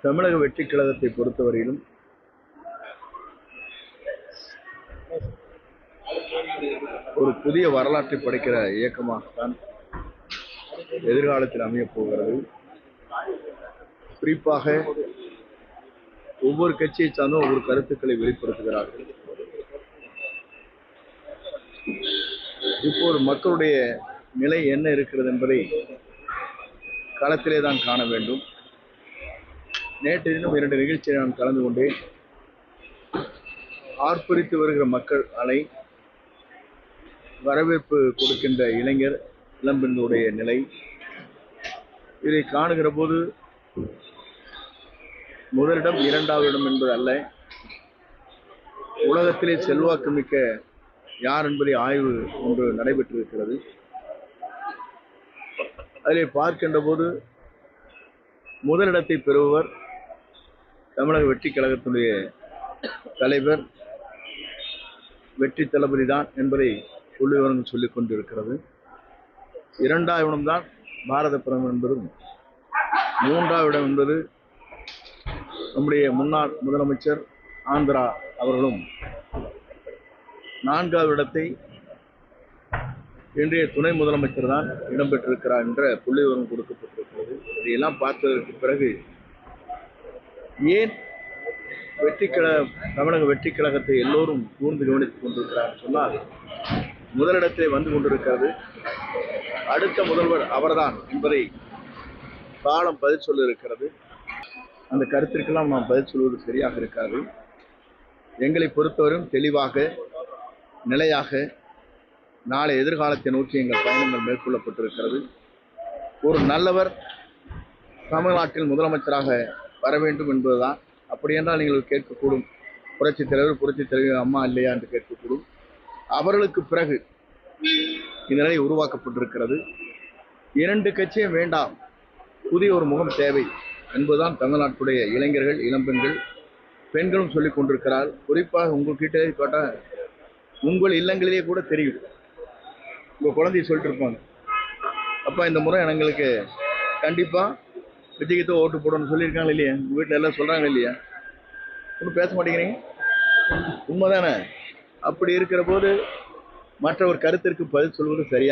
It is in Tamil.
தமிழக வெற்றி கழகத்தை பொறுத்தவரையிலும் ஒரு புதிய வரலாற்றை படைக்கிற இயக்கமாகத்தான் எதிர்காலத்தில் அமையப் போகிறது. குறிப்பாக ஒவ்வொரு கட்சியை சார்ந்த ஒவ்வொரு கருத்துக்களை வெளிப்படுத்துகிறார்கள். இப்போது மக்களுடைய நிலை என்ன இருக்கிறது என்பதை களத்திலே தான் காண வேண்டும். நேற்று தினம் 2 நிகழ்ச்சியை நான் கலந்து கொண்டேன். ஆர்ப்பரித்து வருகிற மக்கள் அலை, வரவேற்பு கொடுக்கின்ற இளைஞர் இளம்பெண்களுடைய நிலை, இதை காணுகிற போது முதலிடம் 2வது இடம் என்பது அல்ல, உலகத்திலே செல்வாக்கு மிக்க யார் என்பதை ஆய்வு ஒன்று நடைபெற்றிருக்கிறது. அதிலே பார்க்கின்ற போது முதலிடத்தை பெறுபவர் தமிழக வெற்றி கழகத்தினுடைய தலைவர் வெற்றி தளபதி தான் என்பதை புள்ளிவிவரங்கள் சொல்லிக் கொண்டிருக்கிறது. 2வது இடம்தான் பாரத பிரதமர் என்பதும், 3வது இடம் என்பது நம்முடைய முன்னாள் முதலமைச்சர் ஆந்திரா அவர்களும், 4வது இடத்தை இன்றைய துணை முதலமைச்சர் தான் இடம்பெற்றிருக்கிறார் என்ற புள்ளிவிவரம் கொடுக்கப்பட்டிருக்கிறது. இதையெல்லாம் பார்த்ததற்கு பிறகு ஏன் தமிழக வெற்றி கழகத்தை எல்லோரும் கூர்ந்து கவனித்துக் கொண்டிருக்கிறார் சொன்னால், முதலிடத்திலே வந்து கொண்டிருக்கிறது, அடுத்த முதல்வர் அவர்தான் என்பதை காலம் பதில் சொல்ல இருக்கிறது. அந்த கருத்திற்கெல்லாம் நாம் பதில் சொல்வது சரியாக இருக்காது. எங்களை பொறுத்தவரையும் தெளிவாக, நிலையாக நாளை எதிர்காலத்தை நோக்கி எங்கள் பயணங்கள் மேற்கொள்ளப்பட்டிருக்கிறது. ஒரு நல்லவர் தமிழ்நாட்டில் முதலமைச்சராக வர வேண்டும் என்பதுதான். அப்படி என்றால் நீங்கள் கேட்கக்கூடும், புரட்சித் தலைவர் அம்மா இல்லையா என்று கேட்கக்கூடும். அவர்களுக்கு பிறகு இந்த நிலை உருவாக்கப்பட்டிருக்கிறது. 2 கட்சியும் வேண்டாம், புதிய ஒரு முகம் தேவை என்பதுதான் தமிழ்நாட்டுடைய இளைஞர்கள், இளம்பெண்கள், பெண்களும் சொல்லிக் கொண்டிருக்கிறார். குறிப்பாக உங்கள்கிட்ட கேட்டால் உங்கள் இல்லங்களிலேயே கூட தெரியும். உங்கள் குழந்தைய சொல்லிட்டு இருப்பாங்க, அப்பா இந்த முறை எங்களுக்கு கண்டிப்பாக விஜய்க்கு ஓட்டு போடணும்னு சொல்லியிருக்காங்க இல்லையா, உங்கள் வீட்டில் எல்லாம் சொல்கிறாங்க இல்லையா, ஒன்றும் பேச மாட்டேங்கிறீங்க, உண்மைதானே? அப்படி இருக்கிற போது மற்ற ஒரு கருத்திற்கு பதில் சொல்வது சரியா?